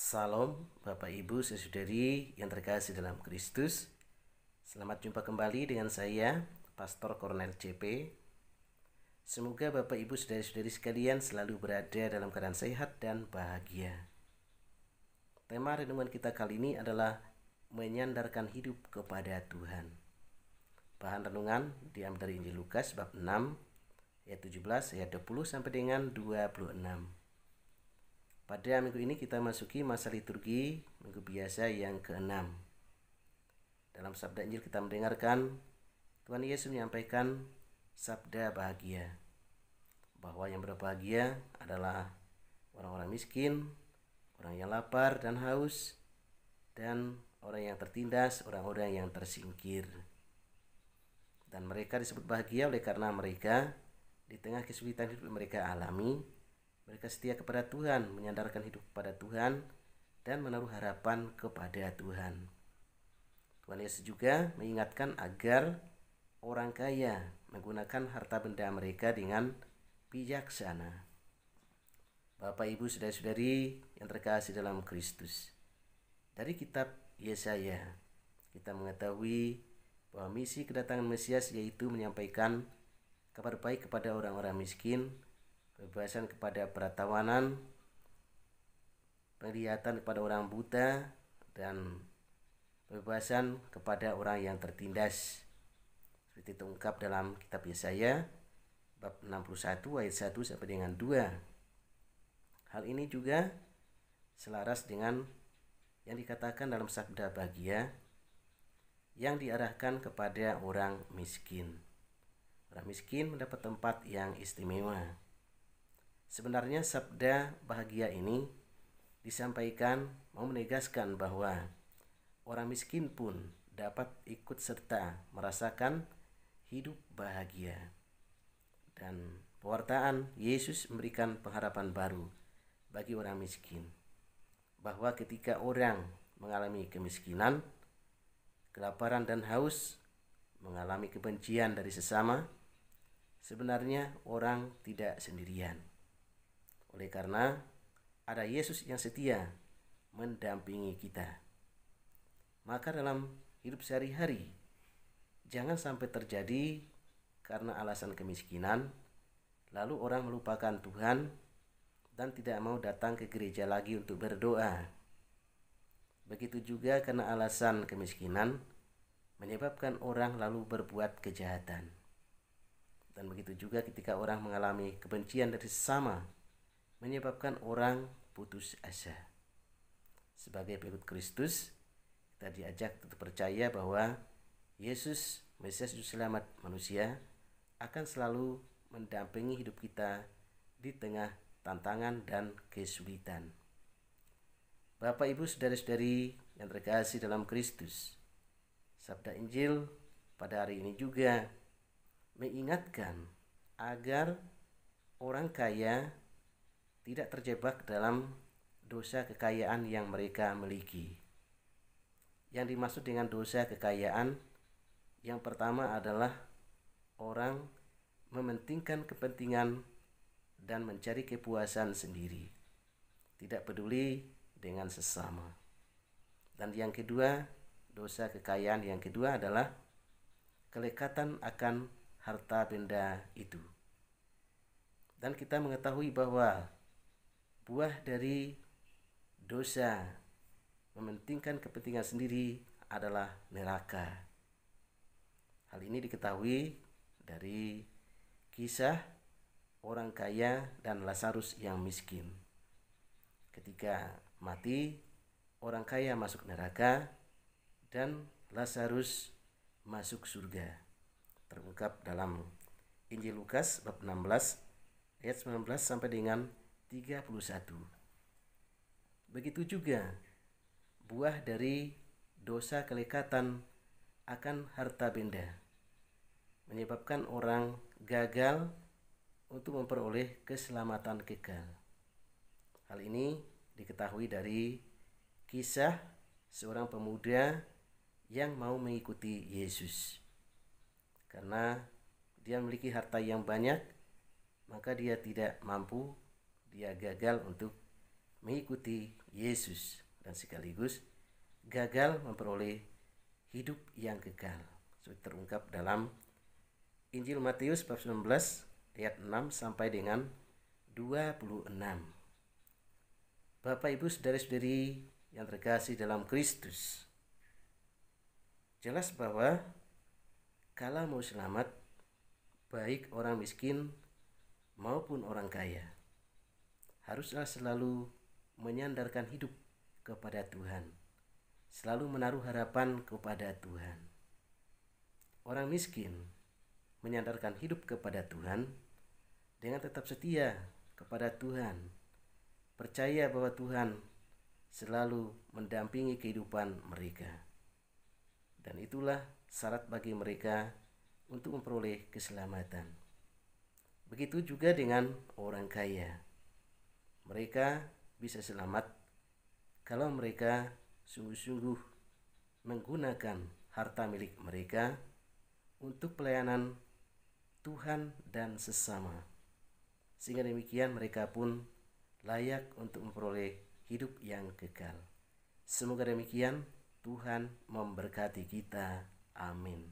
Salam Bapak Ibu Saudari yang terkasih dalam Kristus. Selamat jumpa kembali dengan saya, Pastor Cornel CP. Semoga Bapak Ibu Saudari-saudari sekalian selalu berada dalam keadaan sehat dan bahagia. Tema renungan kita kali ini adalah menyandarkan hidup kepada Tuhan. Bahan renungan diambil dari Injil Lukas bab 6 ayat 17 ayat 20 sampai dengan 26. Pada minggu ini kita masuki masa liturgi minggu biasa yang ke-6. Dalam sabda Injil kita mendengarkan Tuhan Yesus menyampaikan sabda bahagia, bahwa yang berbahagia adalah orang-orang miskin, orang yang lapar dan haus, dan orang yang tertindas, orang-orang yang tersingkir. Dan mereka disebut bahagia oleh karena mereka di tengah kesulitan hidup mereka alami, mereka setia kepada Tuhan, menyandarkan hidup kepada Tuhan, dan menaruh harapan kepada Tuhan. Tuhan Yesus juga mengingatkan agar orang kaya menggunakan harta benda mereka dengan bijaksana. Bapak, Ibu, Saudara-saudari yang terkasih dalam Kristus, dari kitab Yesaya kita mengetahui bahwa misi kedatangan Mesias yaitu menyampaikan kabar baik kepada orang-orang miskin, kebebasan kepada peratawanan, penglihatan kepada orang buta, dan kebebasan kepada orang yang tertindas. Seperti terungkap dalam kitab Yesaya bab 61 ayat 1 sampai dengan 2. Hal ini juga selaras dengan yang dikatakan dalam sabda bahagia yang diarahkan kepada orang miskin. Orang miskin mendapat tempat yang istimewa. Sebenarnya sabda bahagia ini disampaikan mau menegaskan bahwa orang miskin pun dapat ikut serta merasakan hidup bahagia. Dan pewartaan Yesus memberikan pengharapan baru bagi orang miskin, bahwa ketika orang mengalami kemiskinan, kelaparan dan haus, mengalami kebencian dari sesama, sebenarnya orang tidak sendirian. Oleh karena ada Yesus yang setia mendampingi kita, maka dalam hidup sehari-hari jangan sampai terjadi karena alasan kemiskinan lalu orang melupakan Tuhan dan tidak mau datang ke gereja lagi untuk berdoa. Begitu juga karena alasan kemiskinan menyebabkan orang lalu berbuat kejahatan. Dan begitu juga ketika orang mengalami kebencian dari sesama, menyebabkan orang putus asa. Sebagai pengikut Kristus, kita diajak untuk percaya bahwa Yesus, Mesias Juru Selamat manusia, akan selalu mendampingi hidup kita di tengah tantangan dan kesulitan. Bapak, Ibu, Saudara-saudari yang terkasih dalam Kristus, sabda Injil pada hari ini juga mengingatkan agar orang kaya tidak terjebak dalam dosa kekayaan yang mereka miliki. Yang dimaksud dengan dosa kekayaan yang pertama adalah orang mementingkan kepentingan dan mencari kepuasan sendiri, tidak peduli dengan sesama. Dan yang kedua, dosa kekayaan yang kedua adalah kelekatan akan harta benda itu. Dan kita mengetahui bahwa buah dari dosa mementingkan kepentingan sendiri adalah neraka. Hal ini diketahui dari kisah orang kaya dan Lazarus yang miskin. Ketika mati, orang kaya masuk neraka dan Lazarus masuk surga. Terungkap dalam Injil Lukas bab 16 ayat 19 sampai dengan 31. Begitu juga buah dari dosa kelekatan akan harta benda menyebabkan orang gagal untuk memperoleh keselamatan kekal. Hal ini diketahui dari kisah seorang pemuda yang mau mengikuti Yesus. Karena dia memiliki harta yang banyak, maka dia tidak mampu, dia gagal untuk mengikuti Yesus dan sekaligus gagal memperoleh hidup yang kekal. Seperti terungkap dalam Injil Matius bab 19 ayat 6 sampai dengan 26. Bapak Ibu saudara-saudari yang terkasih dalam Kristus, jelas bahwa kalau mau selamat, baik orang miskin maupun orang kaya, haruslah selalu menyandarkan hidup kepada Tuhan, selalu menaruh harapan kepada Tuhan. Orang miskin menyandarkan hidup kepada Tuhan dengan tetap setia kepada Tuhan, percaya bahwa Tuhan selalu mendampingi kehidupan mereka, dan itulah syarat bagi mereka untuk memperoleh keselamatan. Begitu juga dengan orang kaya, mereka bisa selamat kalau mereka sungguh-sungguh menggunakan harta milik mereka untuk pelayanan Tuhan dan sesama, sehingga demikian mereka pun layak untuk memperoleh hidup yang kekal. Semoga demikian. Tuhan memberkati kita. Amin.